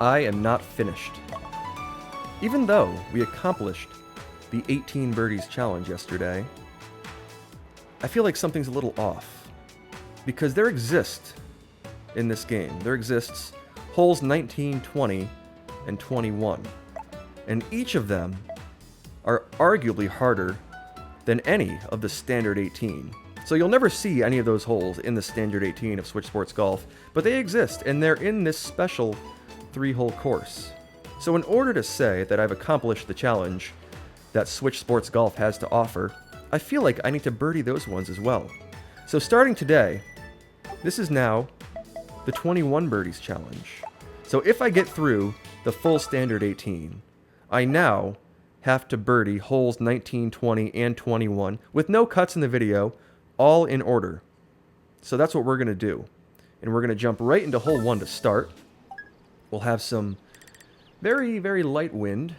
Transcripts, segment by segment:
I am not finished. Even though we accomplished the 18 birdies challenge yesterday, I feel like something's a little off. Because there exists, in this game, there exists holes 19, 20, and 21. And each of them are arguably harder than any of the standard 18. So you'll never see any of those holes in the standard 18 of Switch Sports Golf, but they exist, and they're in this special 3-hole course. So in order to say that I've accomplished the challenge that Switch Sports Golf has to offer, I feel like I need to birdie those ones as well. So starting today, this is now the 21 birdies challenge. So if I get through the full standard 18, I now have to birdie holes 19, 20, and 21 with no cuts in the video, all in order. So that's what we're going to do. And we're going to jump right into hole 1 to start. We'll have some very, very light wind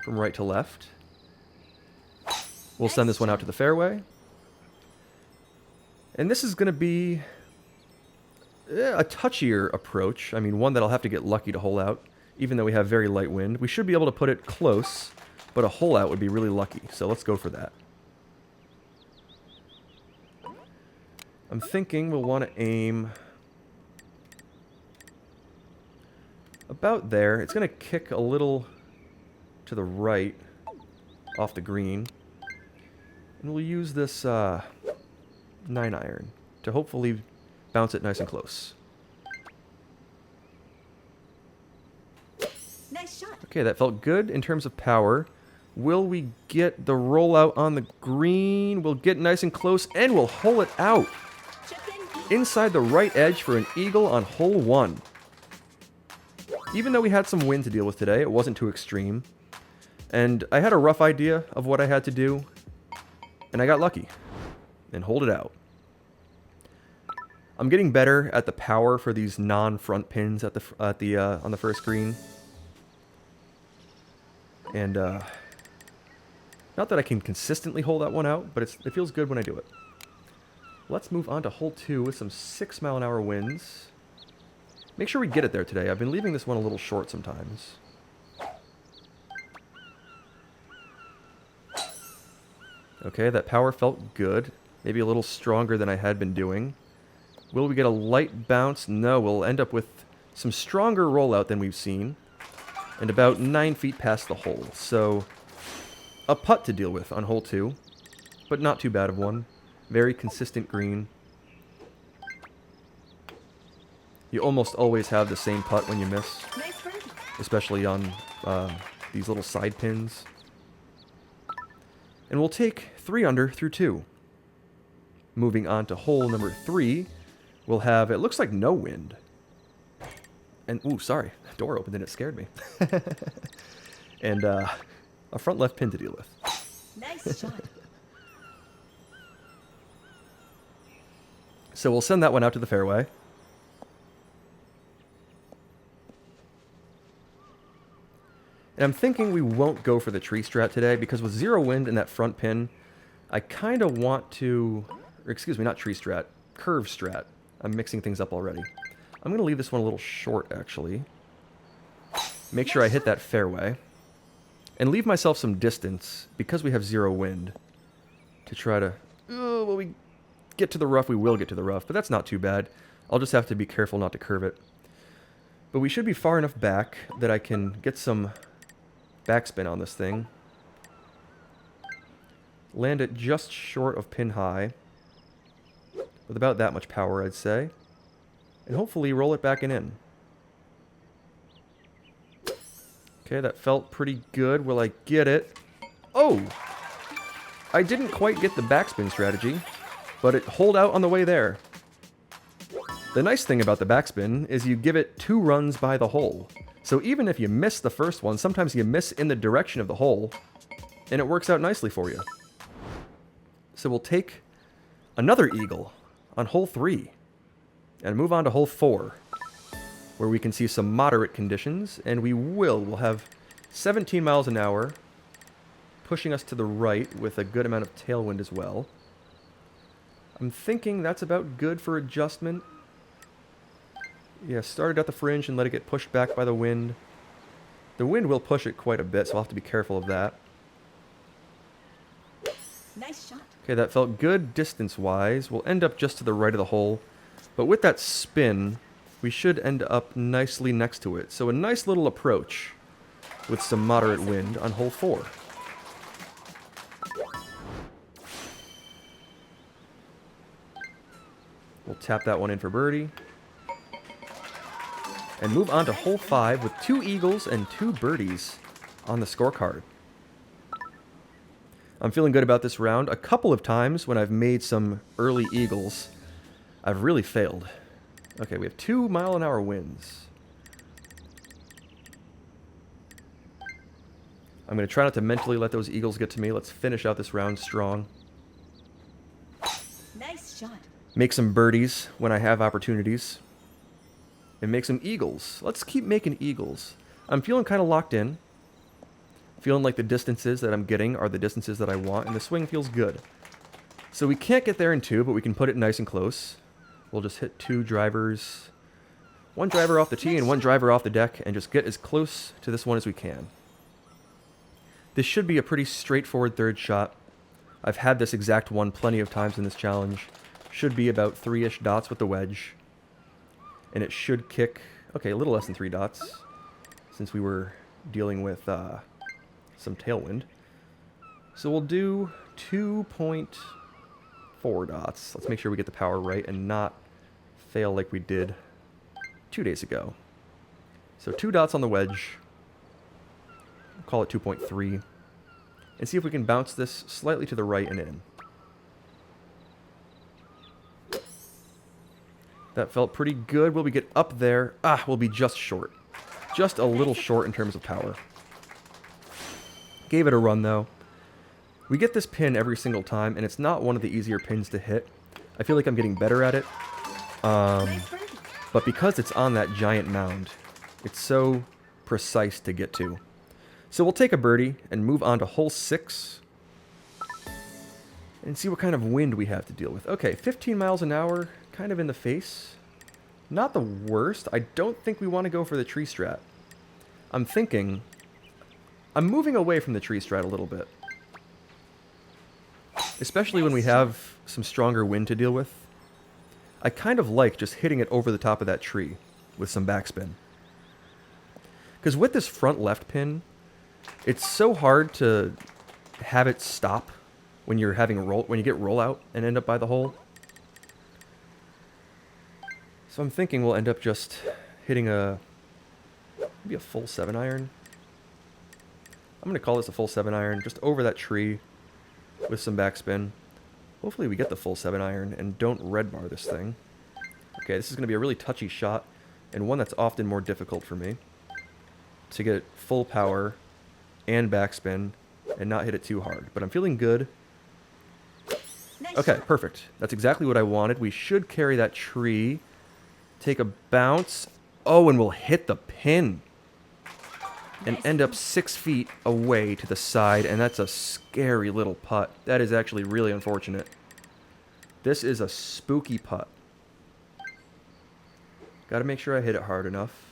from right to left. We'll send this one out to the fairway. And this is going to be a touchier approach. I mean, one that I'll have to get lucky to hole out, even though we have very light wind. We should be able to put it close, but a hole out would be really lucky. So let's go for that. I'm thinking we'll want to aim about there. It's going to kick a little to the right off the green. And we'll use this 9-iron to hopefully bounce it nice and close. Nice shot. Okay, that felt good in terms of power. Will we get the rollout on the green? We'll get nice and close, and we'll hole it out inside the right edge for an eagle on hole 1. Even though we had some wind to deal with today, it wasn't too extreme. And I had a rough idea of what I had to do, and I got lucky and holed it out. I'm getting better at the power for these non-front pins on the first green. And not that I can consistently hold that one out, but it feels good when I do it. Let's move on to hole 2 with some 6-mile-an-hour winds. Make sure we get it there today. I've been leaving this one a little short sometimes. Okay, that power felt good. Maybe a little stronger than I had been doing. Will we get a light bounce? No, we'll end up with some stronger rollout than we've seen. And about 9 feet past the hole. So, a putt to deal with on hole 2. But not too bad of one. Very consistent green. You almost always have the same putt when you miss. Nice birdie. Especially on these little side pins. And we'll take 3 under through 2. Moving on to hole number 3, we'll have, it looks like no wind. And, ooh, sorry, the door opened and it scared me. And a front left pin to deal with. Nice shot. So we'll send that one out to the fairway. And I'm thinking we won't go for the tree strat today because with 0 wind in that front pin, I kind of want to, or excuse me, not tree strat, curve strat. I'm mixing things up already. I'm going to leave this one a little short, actually. Make sure I hit that fairway. And leave myself some distance, because we have 0 wind, to try to, well, we get to the rough, we will get to the rough, but that's not too bad. I'll just have to be careful not to curve it. But we should be far enough back that I can get some backspin on this thing. Land it just short of pin high. With about that much power, I'd say. And hopefully roll it back and in. Okay, that felt pretty good. Will I get it? Oh! I didn't quite get the backspin strategy, but it holed out on the way there. The nice thing about the backspin is you give it 2 runs by the hole. So even if you miss the first one, sometimes you miss in the direction of the hole, and it works out nicely for you. So we'll take another eagle on hole 3 and move on to hole 4, where we can see some moderate conditions, and we'll have 17 miles an hour pushing us to the right with a good amount of tailwind as well. I'm thinking that's about good for adjustment. Yeah, started at the fringe and let it get pushed back by the wind. The wind will push it quite a bit, so I'll have to be careful of that. Nice shot. Okay, that felt good distance-wise. We'll end up just to the right of the hole. But with that spin, we should end up nicely next to it. So a nice little approach with some moderate wind on hole 4. We'll tap that one in for birdie. And move on to hole 5 with 2 eagles and 2 birdies on the scorecard. I'm feeling good about this round. A couple of times when I've made some early eagles, I've really failed. Okay, we have 2 mile-an-hour winds. I'm going to try not to mentally let those eagles get to me. Let's finish out this round strong. Nice shot. Make some birdies when I have opportunities. And make some eagles. Let's keep making eagles. I'm feeling kind of locked in. Feeling like the distances that I'm getting are the distances that I want, and the swing feels good. So we can't get there in 2, but we can put it nice and close. We'll just hit 2 drivers. 1 driver off the tee and 1 driver off the deck, and just get as close to this one as we can. This should be a pretty straightforward third shot. I've had this exact one plenty of times in this challenge. Should be about 3-ish dots with the wedge. And it should kick, okay, a little less than 3 dots, since we were dealing with some tailwind. So we'll do 2.4 dots. Let's make sure we get the power right and not fail like we did 2 days ago. So 2 dots on the wedge. We'll call it 2.3. And see if we can bounce this slightly to the right and in. That felt pretty good. Will we get up there? We'll be just short. Just a little short in terms of power. Gave it a run, though. We get this pin every single time, and it's not one of the easier pins to hit. I feel like I'm getting better at it. But because it's on that giant mound, it's so precise to get to. So we'll take a birdie and move on to hole 6. And see what kind of wind we have to deal with. Okay, 15 miles an hour, kind of in the face. Not the worst. I don't think we want to go for the tree strat. I'm moving away from the tree strat a little bit. Especially when we have some stronger wind to deal with. I kind of like just hitting it over the top of that tree with some backspin. Because with this front left pin, it's so hard to have it stop when you're having when you get rollout and end up by the hole. So I'm thinking we'll end up just hitting maybe a full 7-iron. I'm going to call this a full 7-iron, just over that tree with some backspin. Hopefully we get the full 7-iron and don't red bar this thing. Okay, this is going to be a really touchy shot, and one that's often more difficult for me. To get full power and backspin and not hit it too hard. But I'm feeling good. Okay, perfect. That's exactly what I wanted. We should carry that tree. Take a bounce. Oh, and we'll hit the pin. And end up 6 feet away to the side, and that's a scary little putt. That is actually really unfortunate. This is a spooky putt. Gotta make sure I hit it hard enough.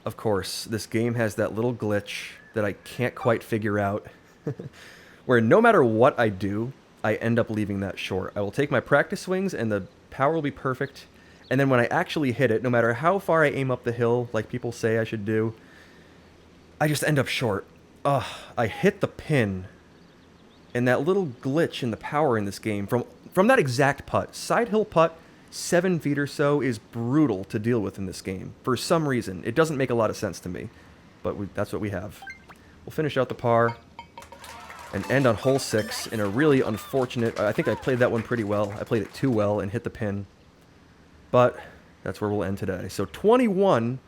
Of course, this game has that little glitch that I can't quite figure out. Where no matter what I do, I end up leaving that short. I will take my practice swings and the power will be perfect. And then when I actually hit it, no matter how far I aim up the hill, like people say I should do, I just end up short. I hit the pin. And that little glitch in the power in this game, from that exact putt, side hill putt, 7 feet or so, is brutal to deal with in this game. For some reason. It doesn't make a lot of sense to me. But that's what we have. We'll finish out the par and end on hole 6 in a really unfortunate... I think I played that one pretty well. I played it too well and hit the pin. But that's where we'll end today. So 21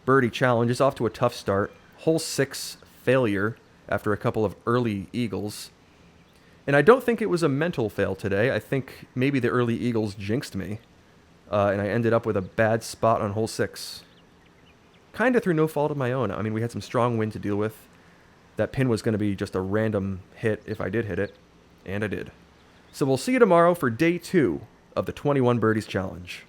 birdie challenge is off to a tough start. Hole 6 failure after a couple of early eagles. And I don't think it was a mental fail today. I think maybe the early eagles jinxed me. And I ended up with a bad spot on hole 6. Kind of through no fault of my own. I mean, we had some strong wind to deal with. That pin was going to be just a random hit if I did hit it. And I did. So we'll see you tomorrow for day 2 of the 21 Birdies Challenge.